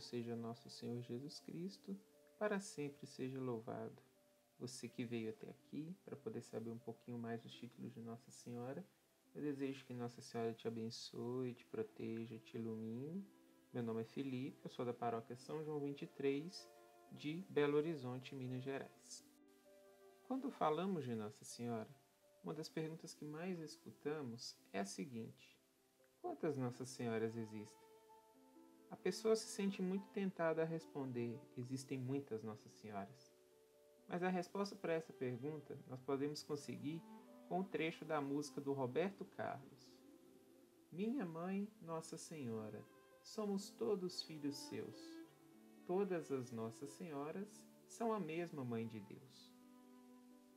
seja nosso Senhor Jesus Cristo, para sempre seja louvado. Você que veio até aqui para poder saber um pouquinho mais dos títulos de Nossa Senhora, eu desejo que Nossa Senhora te abençoe, te proteja, te ilumine. Meu nome é Felipe, eu sou da paróquia São João 23, de Belo Horizonte, Minas Gerais. Quando falamos de Nossa Senhora, uma das perguntas que mais escutamos é a seguinte: quantas Nossas Senhoras existem? A pessoa se sente muito tentada a responder: existem muitas Nossas Senhoras. Mas a resposta para essa pergunta nós podemos conseguir com um trecho da música do Roberto Carlos. Minha mãe, Nossa Senhora, somos todos filhos seus. Todas as Nossas Senhoras são a mesma Mãe de Deus.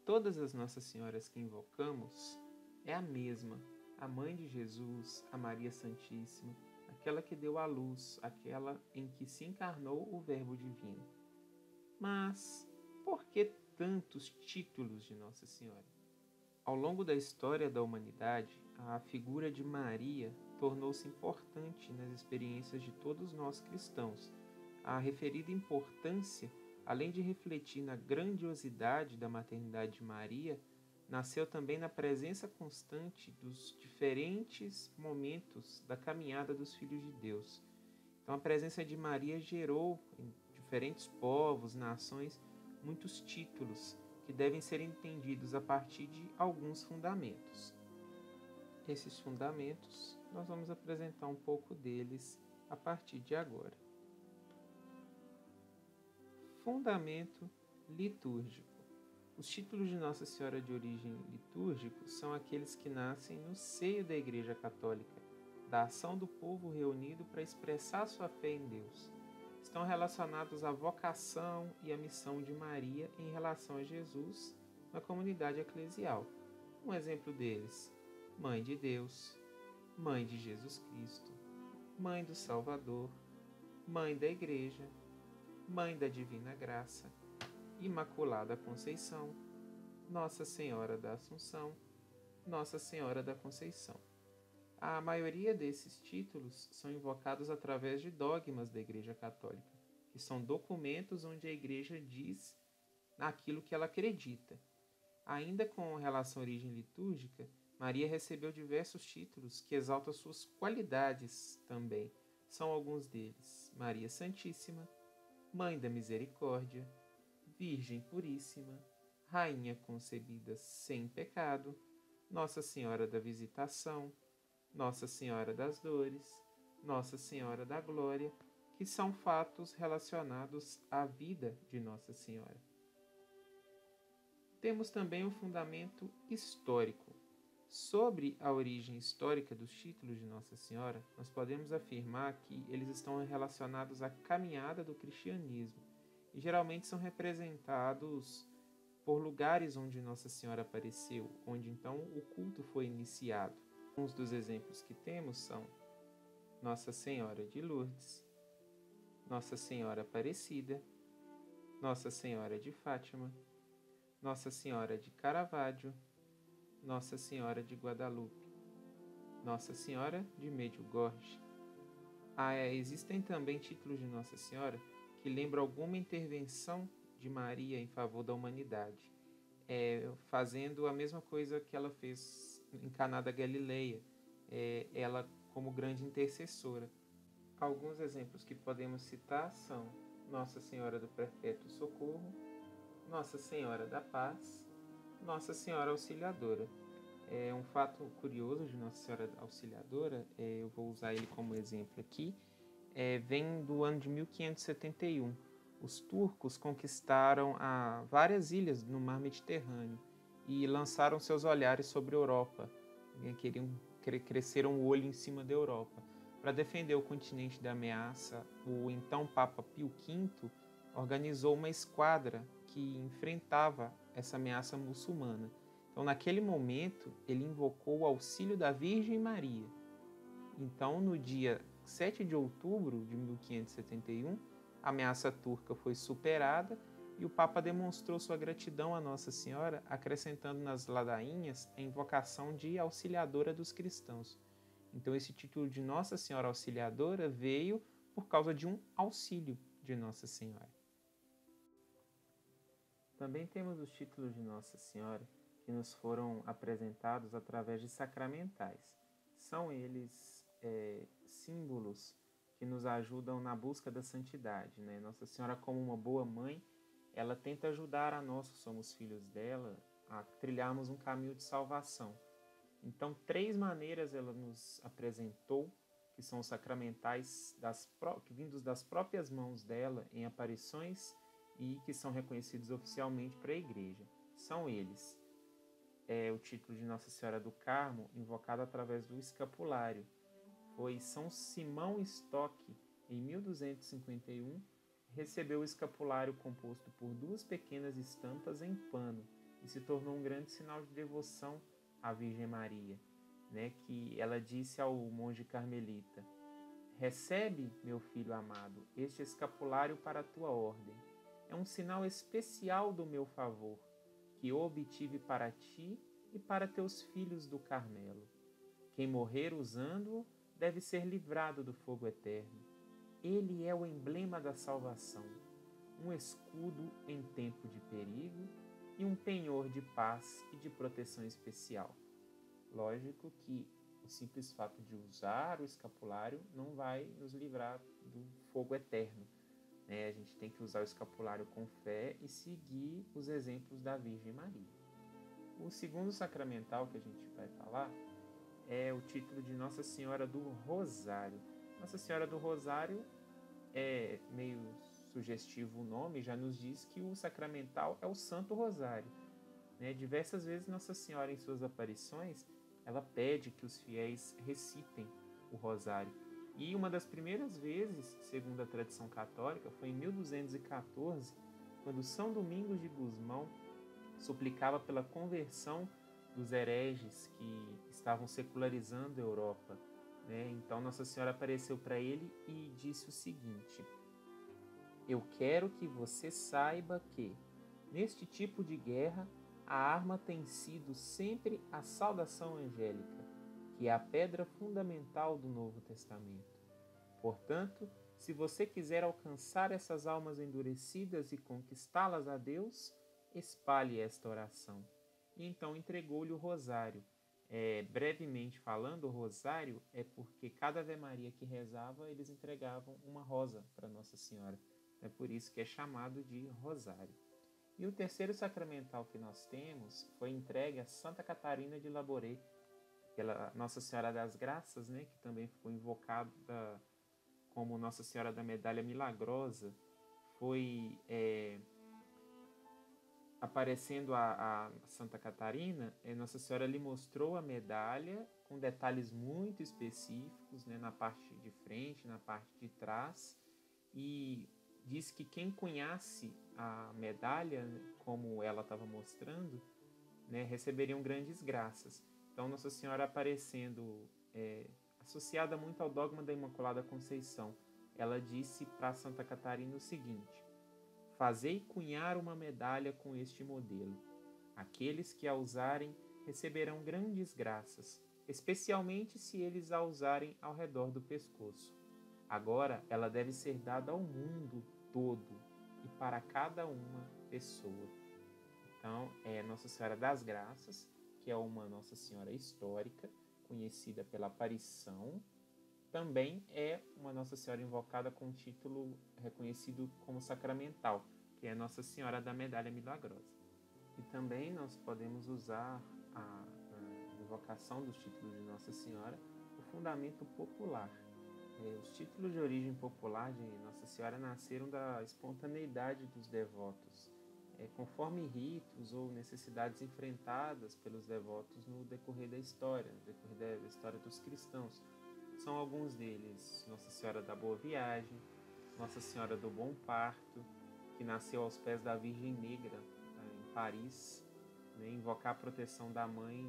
Todas as Nossas Senhoras que invocamos é a mesma, a Mãe de Jesus, a Maria Santíssima, aquela que deu à luz, aquela em que se encarnou o Verbo Divino. Mas por que tantos títulos de Nossa Senhora? Ao longo da história da humanidade, a figura de Maria tornou-se importante nas experiências de todos nós cristãos. A referida importância, além de refletir na grandiosidade da maternidade de Maria, nasceu também na presença constante dos diferentes momentos da caminhada dos filhos de Deus. Então, a presença de Maria gerou em diferentes povos, nações, muitos títulos que devem ser entendidos a partir de alguns fundamentos. Esses fundamentos, nós vamos apresentar um pouco deles a partir de agora. Fundamento litúrgico. Os títulos de Nossa Senhora de origem litúrgica são aqueles que nascem no seio da Igreja Católica, da ação do povo reunido para expressar sua fé em Deus. Estão relacionados à vocação e à missão de Maria em relação a Jesus na comunidade eclesial. Um exemplo deles: Mãe de Deus, Mãe de Jesus Cristo, Mãe do Salvador, Mãe da Igreja, Mãe da Divina Graça, Imaculada Conceição, Nossa Senhora da Assunção, Nossa Senhora da Conceição. A maioria desses títulos são invocados através de dogmas da Igreja Católica, que são documentos onde a Igreja diz naquilo que ela acredita. Ainda com relação à origem litúrgica, Maria recebeu diversos títulos que exaltam suas qualidades também. São alguns deles: Maria Santíssima, Mãe da Misericórdia, Virgem Puríssima, Rainha concebida sem pecado, Nossa Senhora da Visitação, Nossa Senhora das Dores, Nossa Senhora da Glória, que são fatos relacionados à vida de Nossa Senhora. Temos também um fundamento histórico. Sobre a origem histórica dos títulos de Nossa Senhora, nós podemos afirmar que eles estão relacionados à caminhada do cristianismo e geralmente são representados por lugares onde Nossa Senhora apareceu, onde então o culto foi iniciado. Alguns dos exemplos que temos são Nossa Senhora de Lourdes, Nossa Senhora Aparecida, Nossa Senhora de Fátima, Nossa Senhora de Caravaggio, Nossa Senhora de Guadalupe, Nossa Senhora de Medjugorje. Existem também títulos de Nossa Senhora que lembram alguma intervenção de Maria em favor da humanidade, fazendo a mesma coisa que ela fez em Caná da Galileia, ela como grande intercessora. Alguns exemplos que podemos citar são Nossa Senhora do Perpétuo Socorro, Nossa Senhora da Paz, Nossa Senhora Auxiliadora. Um fato curioso de Nossa Senhora Auxiliadora, eu vou usar ele como exemplo aqui, vem do ano de 1571. Os turcos conquistaram várias ilhas no mar Mediterrâneo e lançaram seus olhares sobre a Europa. Cresceram o olho em cima da Europa. Para defender o continente da ameaça, o então Papa Pio V organizou uma esquadra que enfrentava essa ameaça muçulmana. Então, naquele momento, ele invocou o auxílio da Virgem Maria. Então, no dia 7 de outubro de 1571, a ameaça turca foi superada e o Papa demonstrou sua gratidão a Nossa Senhora, acrescentando nas ladainhas a invocação de Auxiliadora dos cristãos. Então, esse título de Nossa Senhora Auxiliadora veio por causa de um auxílio de Nossa Senhora. Também temos os títulos de Nossa Senhora que nos foram apresentados através de sacramentais. São eles símbolos que nos ajudam na busca da santidade, né? Nossa Senhora, como uma boa mãe, ela tenta ajudar a nós, que somos filhos dela, a trilharmos um caminho de salvação. Então, 3 maneiras ela nos apresentou, que são os sacramentais vindos das próprias mãos dela em aparições e que são reconhecidos oficialmente para a Igreja. São eles: o título de Nossa Senhora do Carmo, invocado através do escapulário. Foi São Simão Stock, em 1251, recebeu o escapulário composto por 2 pequenas estampas em pano e se tornou um grande sinal de devoção à Virgem Maria, né, que ela disse ao monge carmelita: recebe, meu filho amado, este escapulário para a tua ordem. É um sinal especial do meu favor, que eu obtive para ti e para teus filhos do Carmelo. Quem morrer usando-o deve ser livrado do fogo eterno. Ele é o emblema da salvação, um escudo em tempo de perigo e um penhor de paz e de proteção especial. Lógico que o simples fato de usar o escapulário não vai nos livrar do fogo eterno, né? A gente tem que usar o escapulário com fé e seguir os exemplos da Virgem Maria. O segundo sacramental que a gente vai falar é o título de Nossa Senhora do Rosário. Nossa Senhora do Rosário é meio sugestivo o nome, já nos diz que o sacramental é o Santo Rosário, né? Diversas vezes Nossa Senhora, em suas aparições, ela pede que os fiéis recitem o Rosário. E uma das primeiras vezes, segundo a tradição católica, foi em 1214, quando São Domingos de Gusmão suplicava pela conversão dos hereges que estavam secularizando a Europa, né? Então Nossa Senhora apareceu para ele e disse o seguinte: eu quero que você saiba que, neste tipo de guerra, a arma tem sido sempre a saudação angélica, que é a pedra fundamental do Novo Testamento. Portanto, se você quiser alcançar essas almas endurecidas e conquistá-las a Deus, espalhe esta oração. E então entregou-lhe o rosário. Brevemente falando, o rosário é porque cada Ave Maria que rezava, eles entregavam uma rosa para Nossa Senhora. É por isso que é chamado de rosário. E o terceiro sacramental que nós temos foi entregue a Santa Catarina de Labouré, pela Nossa Senhora das Graças, né, que também ficou invocada como Nossa Senhora da Medalha Milagrosa. Foi aparecendo a Santa Catarina, Nossa Senhora lhe mostrou a medalha com detalhes muito específicos, né, na parte de frente, na parte de trás, e diz que quem conhece a medalha, como ela estava mostrando, né, receberiam grandes graças. Então Nossa Senhora aparecendo associada muito ao dogma da Imaculada Conceição, ela disse para Santa Catarina o seguinte: fazei cunhar uma medalha com este modelo. Aqueles que a usarem receberão grandes graças, especialmente se eles a usarem ao redor do pescoço. Agora ela deve ser dada ao mundo todo e para cada uma pessoa. Então, é Nossa Senhora das Graças, que é uma Nossa Senhora histórica, conhecida pela aparição. Também é uma Nossa Senhora invocada com um título reconhecido como sacramental, que é Nossa Senhora da Medalha Milagrosa. E também nós podemos usar a invocação dos títulos de Nossa Senhora, o fundamento popular. Os títulos de origem popular de Nossa Senhora nasceram da espontaneidade dos devotos, conforme ritos ou necessidades enfrentadas pelos devotos no decorrer da história dos cristãos. São alguns deles: Nossa Senhora da Boa Viagem, Nossa Senhora do Bom Parto, que nasceu aos pés da Virgem Negra, em Paris, né? Invocar a proteção da Mãe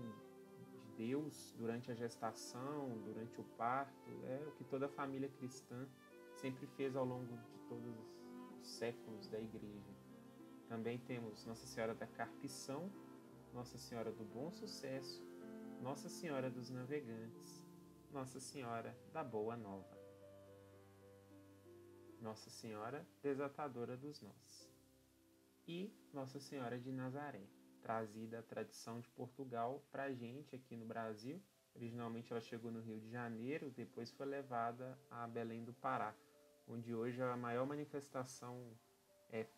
de Deus durante a gestação, durante o parto, é o que toda família cristã sempre fez ao longo de todos os séculos da Igreja. Também temos Nossa Senhora da Carpição, Nossa Senhora do Bom Sucesso, Nossa Senhora dos Navegantes, Nossa Senhora da Boa Nova. Nossa Senhora Desatadora dos Nós, e Nossa Senhora de Nazaré, trazida a tradição de Portugal para a gente aqui no Brasil. Originalmente ela chegou no Rio de Janeiro, depois foi levada a Belém do Pará, onde hoje é a maior manifestação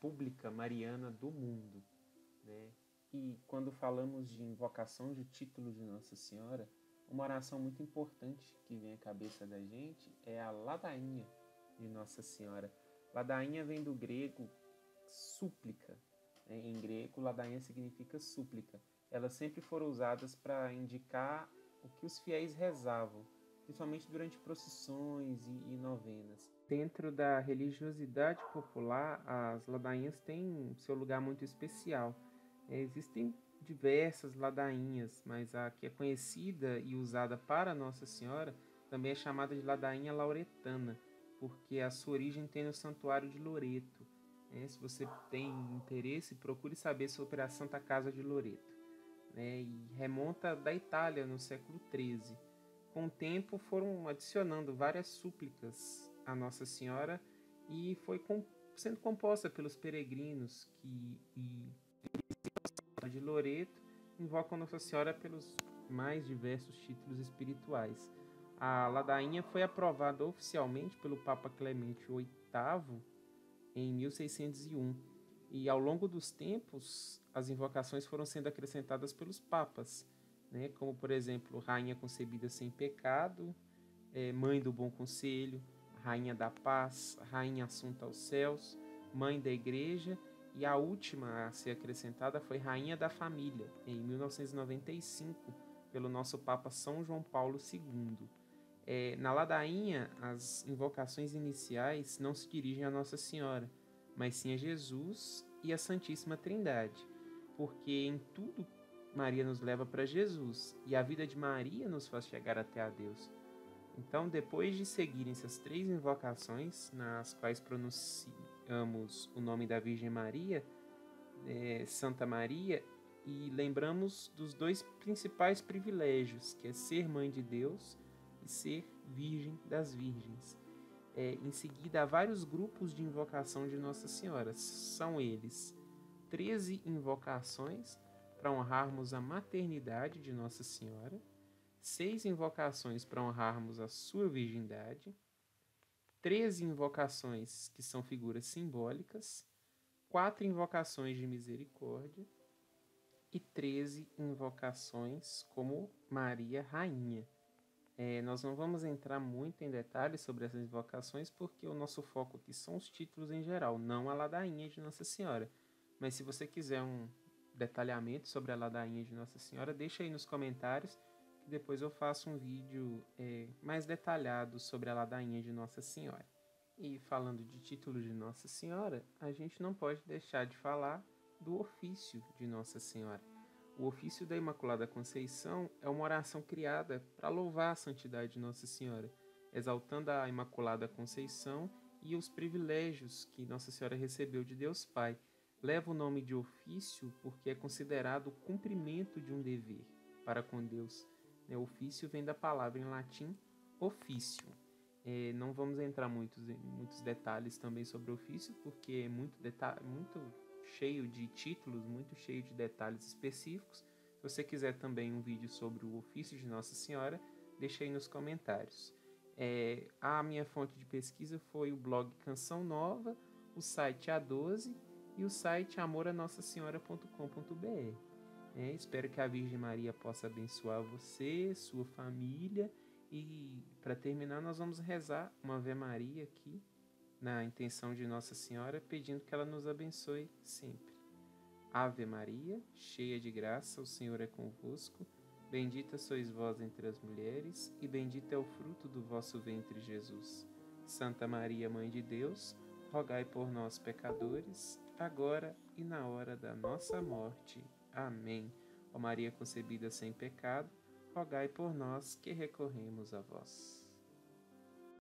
pública mariana do mundo, né? E quando falamos de invocação de título de Nossa Senhora, uma oração muito importante que vem à cabeça da gente é a ladainha de Nossa Senhora. Ladainha vem do grego súplica. Em grego, ladainha significa súplica. Elas sempre foram usadas para indicar o que os fiéis rezavam, principalmente durante procissões e novenas. Dentro da religiosidade popular, as ladainhas têm seu lugar muito especial. Existem diversas ladainhas, mas a que é conhecida e usada para Nossa Senhora também é chamada de ladainha lauretana, porque a sua origem tem no Santuário de Loreto. Se você tem interesse, procure saber sobre a Santa Casa de Loreto. E remonta da Itália no século XIII. Com o tempo foram adicionando várias súplicas a Nossa Senhora e foi sendo composta pelos peregrinos de Loreto invocam Nossa Senhora pelos mais diversos títulos espirituais. A ladainha foi aprovada oficialmente pelo Papa Clemente VIII em 1601 e ao longo dos tempos as invocações foram sendo acrescentadas pelos papas, como por exemplo Rainha Concebida Sem Pecado, Mãe do Bom Conselho, Rainha da Paz, Rainha Assunta aos Céus, Mãe da Igreja, e a última a ser acrescentada foi Rainha da Família, em 1995, pelo nosso Papa São João Paulo II. Na ladainha, as invocações iniciais não se dirigem a Nossa Senhora, mas sim a Jesus e a Santíssima Trindade, porque em tudo Maria nos leva para Jesus e a vida de Maria nos faz chegar até a Deus. Então, depois de seguirem essas 3 invocações, nas quais pronunciamos o nome da Virgem Maria, Santa Maria, e lembramos dos 2 principais privilégios, que é ser Mãe de Deus e ser Virgem das Virgens. Em seguida, há vários grupos de invocação de Nossa Senhora. São eles 13 invocações para honrarmos a maternidade de Nossa Senhora, 6 invocações para honrarmos a sua virgindade, 13 invocações que são figuras simbólicas, 4 invocações de misericórdia e 13 invocações como Maria Rainha. Nós não vamos entrar muito em detalhes sobre essas invocações porque o nosso foco aqui são os títulos em geral, não a ladainha de Nossa Senhora. Mas se você quiser um detalhamento sobre a ladainha de Nossa Senhora, deixa aí nos comentários que depois eu faço um vídeo mais detalhado sobre a ladainha de Nossa Senhora. E falando de títulos de Nossa Senhora, a gente não pode deixar de falar do ofício de Nossa Senhora. O ofício da Imaculada Conceição é uma oração criada para louvar a santidade de Nossa Senhora, exaltando a Imaculada Conceição e os privilégios que Nossa Senhora recebeu de Deus Pai. Leva o nome de ofício porque é considerado o cumprimento de um dever para com Deus. Ofício vem da palavra em latim officium. Não vamos entrar muitos detalhes também sobre o ofício, porque é muito cheio de títulos, muito cheio de detalhes específicos. Se você quiser também um vídeo sobre o ofício de Nossa Senhora, deixa aí nos comentários. A minha fonte de pesquisa foi o blog Canção Nova, o site A12 e o site amoranossassenhora.com.br. Espero que a Virgem Maria possa abençoar você, sua família. E para terminar, nós vamos rezar uma Ave Maria aqui, na intenção de Nossa Senhora, pedindo que ela nos abençoe sempre. Ave Maria, cheia de graça, o Senhor é convosco. Bendita sois vós entre as mulheres, e bendito é o fruto do vosso ventre, Jesus. Santa Maria, Mãe de Deus, rogai por nós, pecadores, agora e na hora da nossa morte. Amém. Ó Maria concebida sem pecado, rogai por nós que recorremos a vós.